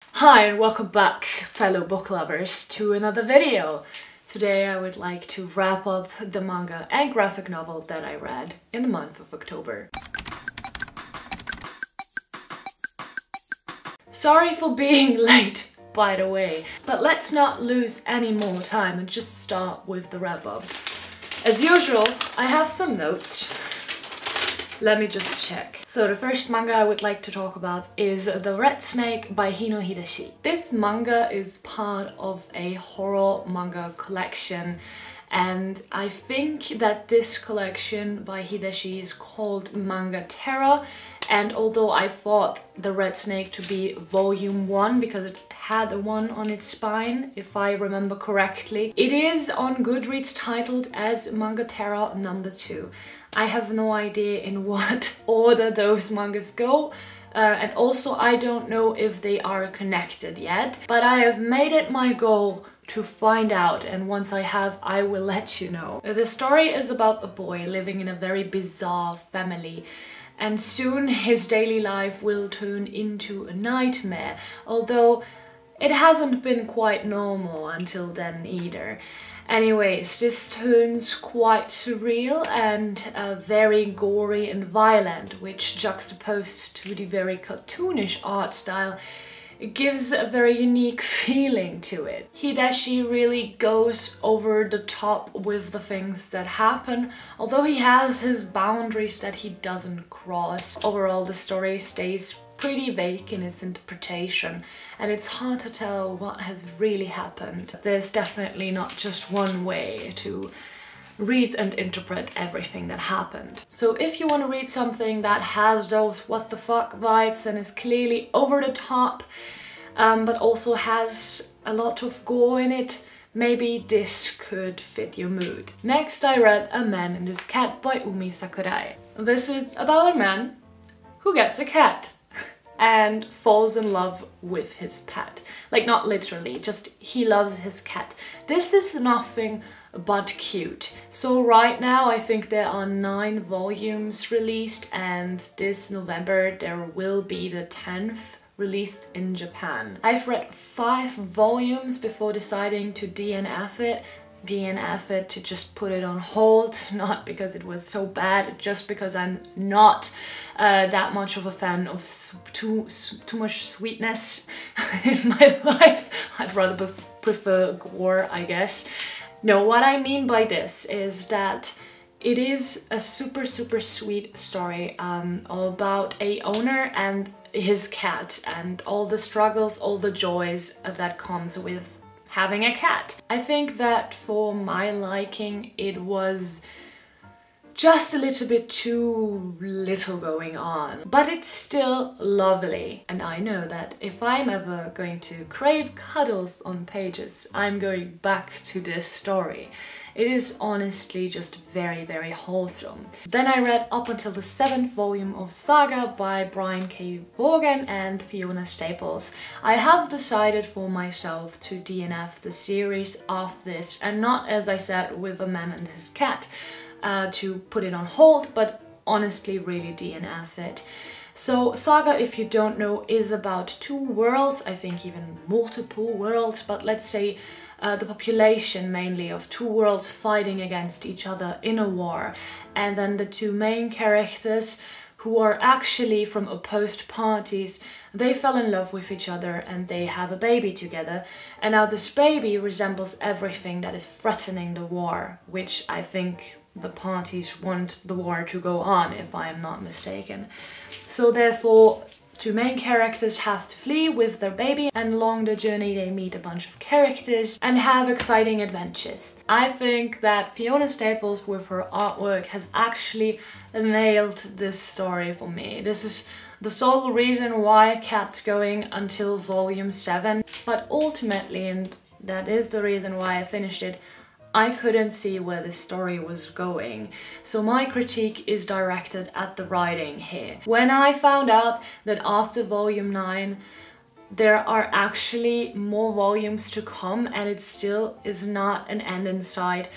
Hi and welcome back, fellow book lovers, to another video. Today I would like to wrap up the manga and graphic novel that I read in the month of October. Sorry for being late, by the way, but let's not lose any more time and just start with the wrap up. As usual, I have some notes. Let me just check. So the first manga I would like to talk about is The Red Snake by Hino Hideshi. This manga is part of a horror manga collection, and I think that this collection by Hideshi is called Manga Terror, and although I thought The Red Snake to be volume 1 because it had a 1 on its spine, if I remember correctly, it is on Goodreads titled as Manga Terror number 2. I have no idea in what order those mangas go, and also I don't know if they are connected yet, but I have made it my goal to find out, and once I have, I will let you know. The story is about a boy living in a very bizarre family, and soon his daily life will turn into a nightmare, although it hasn't been quite normal until then either. Anyways, this turns quite surreal and very gory and violent, which juxtaposed to the very cartoonish art style, it gives a very unique feeling to it. Hideshi really goes over the top with the things that happen, although he has his boundaries that he doesn't cross. Overall, the story stays pretty vague in its interpretation, and it's hard to tell what has really happened. There's definitely not just one way to read and interpret everything that happened. So if you want to read something that has those what the fuck vibes and is clearly over the top, but also has a lot of gore in it, maybe this could fit your mood. Next I read A Man and His Cat by Umi Sakurai. This is about a man who gets a cat and falls in love with his pet. Like, not literally, just he loves his cat. This is nothing but cute. So right now I think there are 9 volumes released, and this November there will be the 10th released in Japan. I've read 5 volumes before deciding to DNF it to just put it on hold, not because it was so bad, just because I'm not that much of a fan of too much sweetness in my life. I'd rather prefer gore, I guess. No, what I mean by this is that it is a super sweet story about a owner and his cat and all the struggles, all the joys that comes with having a cat. I think that for my liking it was just a little bit too little going on, but it's still lovely. And I know that if I'm ever going to crave cuddles on pages, I'm going back to this story. It is honestly just very wholesome. Then I read up until the 7th volume of Saga by Brian K. Vaughan and Fiona Staples. I have decided for myself to DNF the series after this, and not, as I said, with A Man and His Cat, to put it on hold, but honestly really DNF it. So Saga, if you don't know, is about 2 worlds, I think even multiple worlds, but let's say the population mainly of 2 worlds fighting against each other in a war, and then the 2 main characters, who are actually from opposed parties, they fell in love with each other and they have a baby together, and now this baby resembles everything that is threatening the war, which I think the parties want the war to go on, if I am not mistaken. So therefore 2 main characters have to flee with their baby, and along the journey they meet a bunch of characters and have exciting adventures. I think that Fiona Staples with her artwork has actually nailed this story for me. This is the sole reason why I kept going until volume 7, but ultimately, and that is the reason why I finished it, I couldn't see where the story was going. So my critique is directed at the writing here. When I found out that after volume 9 there are actually more volumes to come and it still is not an end in sight,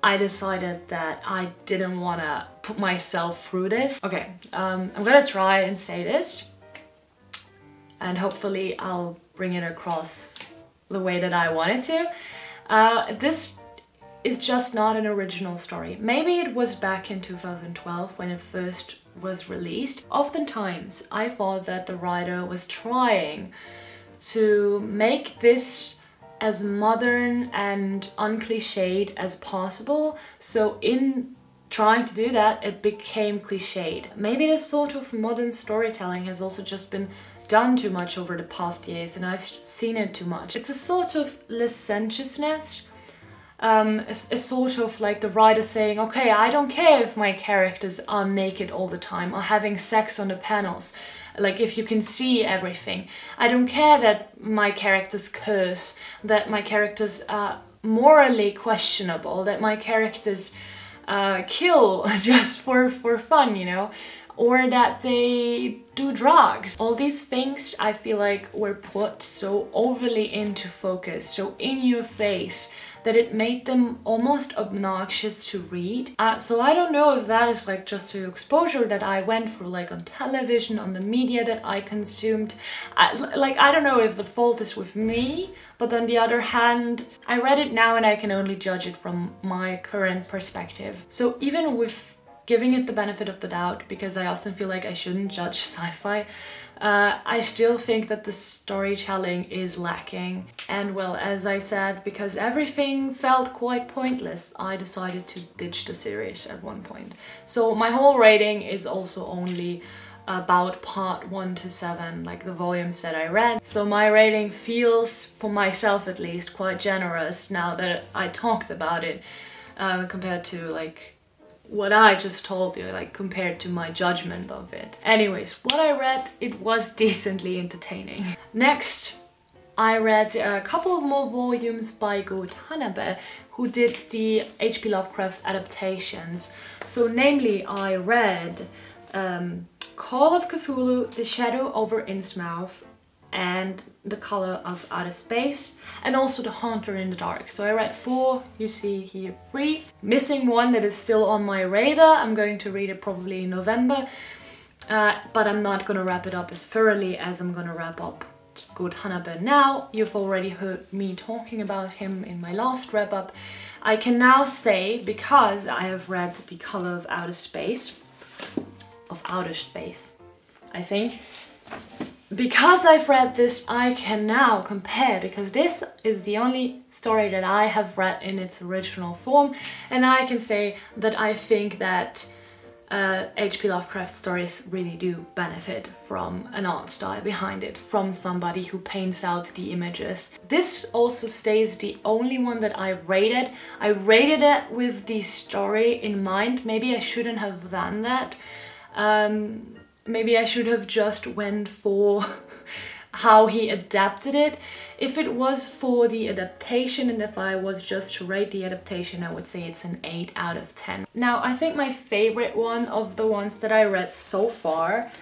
I decided that I didn't want to put myself through this. Okay, I'm gonna try and say this, and hopefully I'll bring it across the way that I wanted to. This is just not an original story. Maybe it was back in 2012 when it first was released. Oftentimes I thought that the writer was trying to make this as modern and uncliched as possible, so in trying to do that it became cliched. Maybe this sort of modern storytelling has also just been done too much over the past years and I've seen it too much. It's a sort of licentiousness, a sort of like the writer saying, okay, I don't care if my characters are naked all the time or having sex on the panels, like if you can see everything. I don't care that my characters curse, that my characters are morally questionable, that my characters kill just for fun, you know, or that they do drugs. All these things I feel like were put so overly into focus, so in your face, that it made them almost obnoxious to read. So I don't know if that is like just the exposure that I went through, like on television, on the media that I consumed. I don't know if the fault is with me, but on the other hand, I read it now and I can only judge it from my current perspective. So even with giving it the benefit of the doubt, because I often feel like I shouldn't judge sci-fi, I still think that the storytelling is lacking. And well, as I said, because everything felt quite pointless, I decided to ditch the series at one point. So my whole rating is also only about part 1 to 7, like the volumes that I read. So my rating feels, for myself at least, quite generous now that I talked about it, compared to like what I just told you, like compared to my judgment of it. Anyways, what I read, it was decently entertaining. Next, I read a couple of more volumes by Tanabe, who did the H.P. Lovecraft adaptations. So namely, I read Call of Cthulhu, The Shadow over Innsmouth, and The Color of Outer Space, and also The Haunter in the Dark. So I read 4, you see here 3. Missing one that is still on my radar. I'm going to read it probably in November, but I'm not gonna wrap it up as thoroughly as I'm gonna wrap up Tanabe now. You've already heard me talking about him in my last wrap up. I can now say, because I have read The Color of Outer Space, I think. Because I've read this, I can now compare, because this is the only story that I have read in its original form, and I can say that I think that H.P. Lovecraft stories really do benefit from an art style behind it, from somebody who paints out the images. This also stays the only one that I rated. I rated it with the story in mind. Maybe I shouldn't have done that. Maybe I should have just went for how he adapted it. If it was for the adaptation and if I was just to rate the adaptation, I would say it's an 8 out of 10. Now, I think my favorite one of the ones that I read so far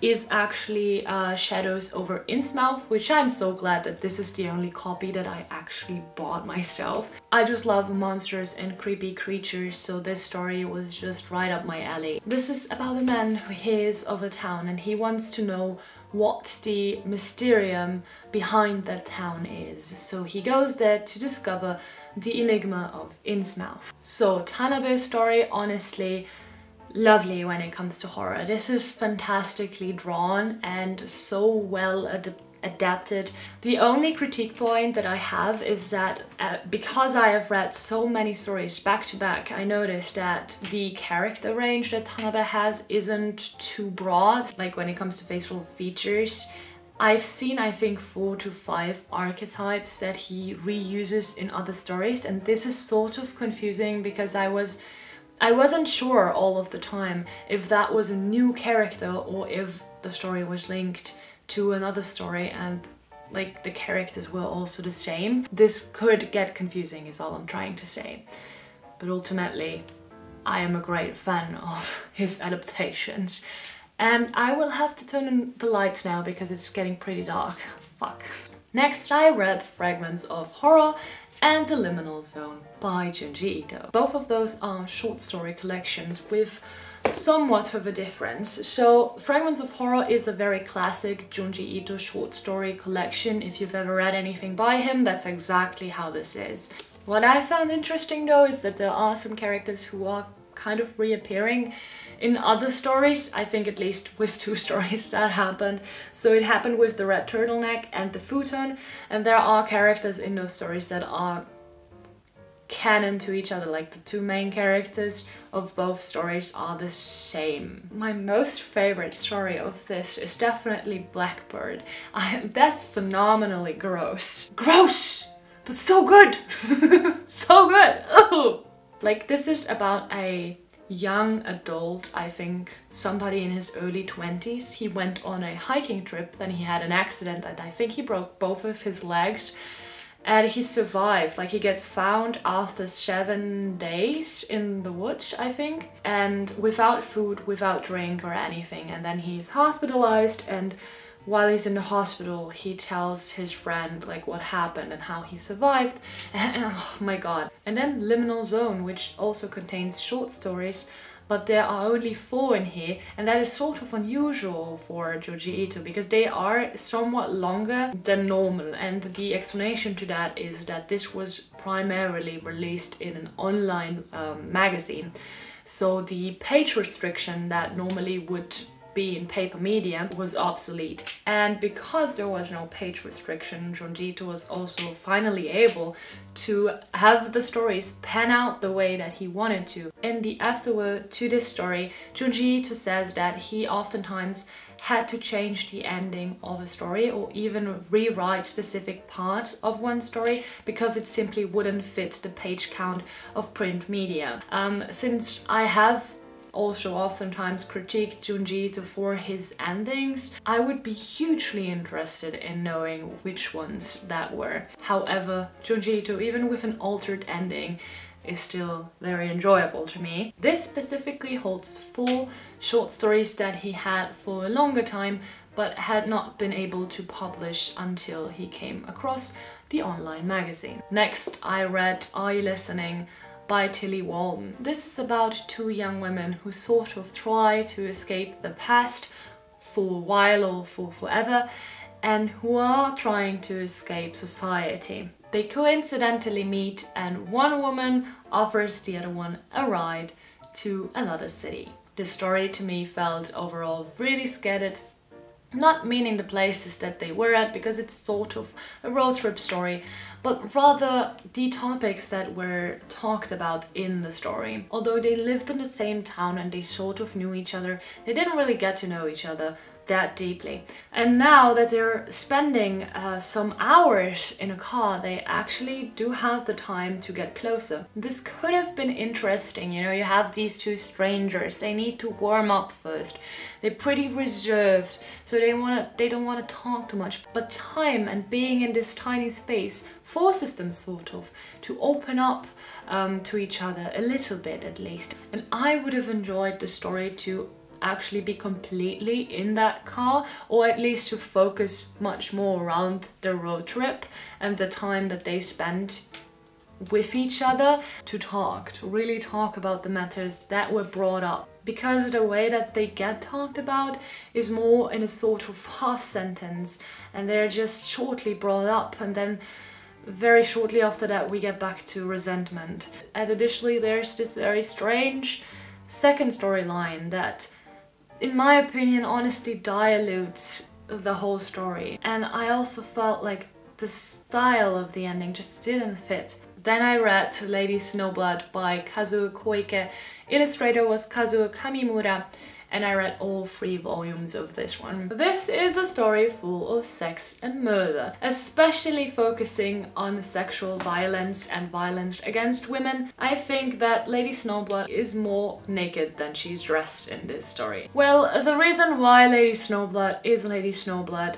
is actually Shadows over Innsmouth, which I'm so glad that this is the only copy that I actually bought myself. I just love monsters and creepy creatures, so this story was just right up my alley. This is about a man who hears of a town and he wants to know what the mysterium behind that town is. So he goes there to discover the enigma of Innsmouth. So Tanabe's story, honestly, lovely when it comes to horror. This is fantastically drawn and so well adapted. The only critique point that I have is that because I have read so many stories back to back, I noticed that the character range that Tanabe has isn't too broad. Like when it comes to facial features, I've seen, I think, 4 to 5 archetypes that he reuses in other stories, and this is sort of confusing because I wasn't sure all of the time if that was a new character or if the story was linked to another story and like the characters were also the same. This could get confusing is all I'm trying to say. But ultimately, I am a great fan of his adaptations. And I will have to turn on the lights now because it's getting pretty dark. Fuck. Next, I read Fragments of Horror and The Liminal Zone by Junji. Both of those are short story collections with somewhat of a difference. So Fragments of Horror is a very classic Junji Ito short story collection. If you've ever read anything by him, that's exactly how this is. What I found interesting though is that there are some characters who are kind of reappearing in other stories. I think at least with 2 stories that happened. So it happened with the red turtleneck and the futon, and there are characters in those stories that are canon to each other, like the 2 main characters of both stories are the same. My most favorite story of this is definitely Blackbird. That's phenomenally gross. Gross! But so good! So good! Ugh. Like, this is about a young adult, I think somebody in his early 20s. He went on a hiking trip, then he had an accident and I think he broke both of his legs. And he survived, like he gets found after 7 days in the woods, I think, and without food, without drink or anything. And then he's hospitalized, and while he's in the hospital, he tells his friend like what happened and how he survived. And oh my god. And then Liminal Zone, which also contains short stories, but there are only 4 in here, and that is sort of unusual for Junji Ito because they are somewhat longer than normal, and the explanation to that is that this was primarily released in an online magazine. So the page restriction that normally would be in paper media was obsolete, and because there was no page restriction, Junji Ito was also finally able to have the stories pan out the way that he wanted to. In the afterword to this story, Junji Ito says that he oftentimes had to change the ending of a story or even rewrite specific parts of one story because it simply wouldn't fit the page count of print media. Since I have also oftentimes critiqued Junji Ito for his endings, I would be hugely interested in knowing which ones that were. However, Junji Ito, even with an altered ending, is still very enjoyable to me. This specifically holds 4 short stories that he had for a longer time but had not been able to publish until he came across the online magazine. Next, I read Are You Listening? By Tillie Walden. This is about 2 young women who sort of try to escape the past for a while or for forever, and who are trying to escape society. They coincidentally meet, and one woman offers the other one a ride to another city. This story to me felt overall really scattered, not meaning the places that they were at because it's sort of a road trip story, but rather the topics that were talked about in the story. Although they lived in the same town and they sort of knew each other, they didn't really get to know each other that deeply. And now that they're spending some hours in a car, they actually do have the time to get closer. This could have been interesting, you know, you have these 2 strangers, they need to warm up first. They're pretty reserved, so they don't want to talk too much. But time and being in this tiny space forces them sort of to open up to each other a little bit at least. And I would have enjoyed the story to actually be completely in that car, or at least to focus much more around the road trip and the time that they spent with each other to really talk about the matters that were brought up. Because the way that they get talked about is more in a sort of half sentence, and they're just shortly brought up, and then very shortly after that we get back to resentment. And additionally there's this very strange second storyline that, in my opinion, honestly dilutes the whole story. And I also felt like the style of the ending just didn't fit. Then I read Lady Snowblood by Kazuo Koike. Illustrator was Kazuo Kamimura, and I read all 3 volumes of this one. This is a story full of sex and murder, especially focusing on sexual violence and violence against women. I think that Lady Snowblood is more naked than she's dressed in this story. Well, the reason why Lady Snowblood is Lady Snowblood,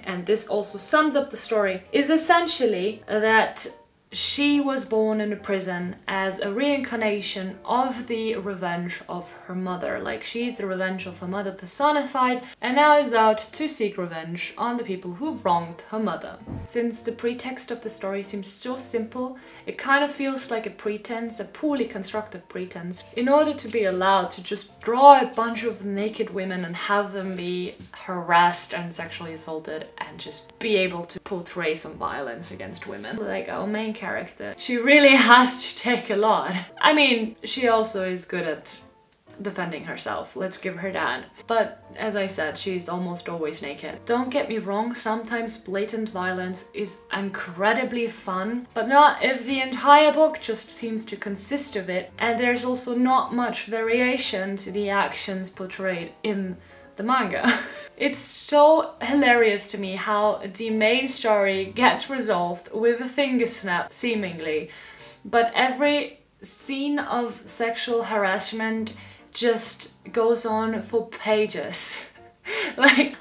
and this also sums up the story, is essentially that she was born in a prison as a reincarnation of the revenge of her mother. Like, she's the revenge of her mother personified, and now is out to seek revenge on the people who wronged her mother. Since the pretext of the story seems so simple, it kind of feels like a pretense, a poorly constructed pretense, in order to be allowed to just draw a bunch of naked women and have them be harassed and sexually assaulted and just be able to portray some violence against women. Like, our main character, she really has to take a lot. I mean, she also is good at defending herself, let's give her that. But as I said, she's almost always naked. Don't get me wrong, sometimes blatant violence is incredibly fun, but not if the entire book just seems to consist of it, and there's also not much variation to the actions portrayed in the manga. It's so hilarious to me how the main story gets resolved with a finger snap, seemingly, but every scene of sexual harassment just goes on for pages. Like,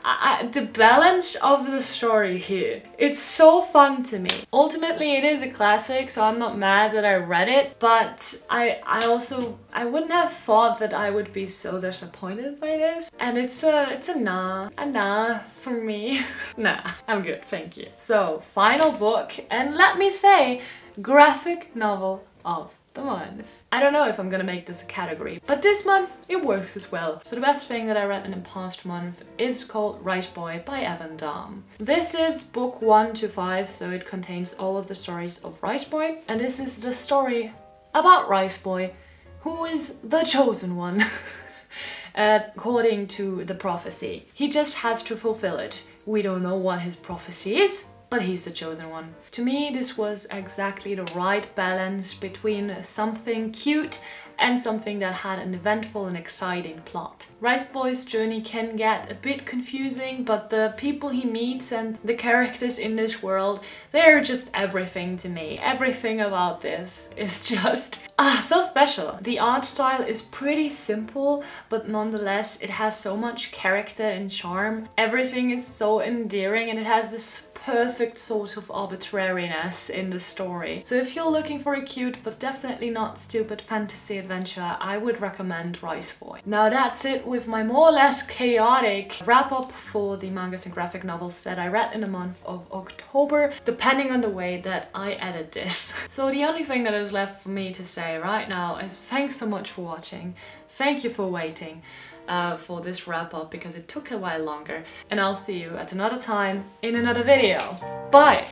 the balance of the story here, it's so fun to me. Ultimately, it is a classic, so I'm not mad that I read it, but I wouldn't have thought that I would be so disappointed by this. And it's a nah for me. Nah, I'm good, thank you. So, final book, and let me say, graphic novel of the month. I don't know if I'm gonna make this a category, but this month it works as well. So the best thing that I read in the past month is called Rice Boy by Dahm. This is book 1 to 5, so it contains all of the stories of Rice Boy, and this is the story about Rice Boy, who is the chosen one, according to the prophecy. He just has to fulfill it. We don't know what his prophecy is, but he's the chosen one. To me, this was exactly the right balance between something cute and something that had an eventful and exciting plot. Rice Boy's journey can get a bit confusing, but the people he meets and the characters in this world, they're just everything to me. Everything about this is just so special. The art style is pretty simple, but nonetheless it has so much character and charm. Everything is so endearing, and it has this perfect sort of arbitrariness in the story. So if you're looking for a cute but definitely not stupid fantasy adventure, I would recommend Rice Boy. Now that's it with my more or less chaotic wrap up for the mangas and graphic novels that I read in the month of October, depending on the way that I edit this. So the only thing that is left for me to say right now is thanks so much for watching. Thank you for waiting for this wrap up, because it took a while longer, and I'll see you at another time in another video. Bye!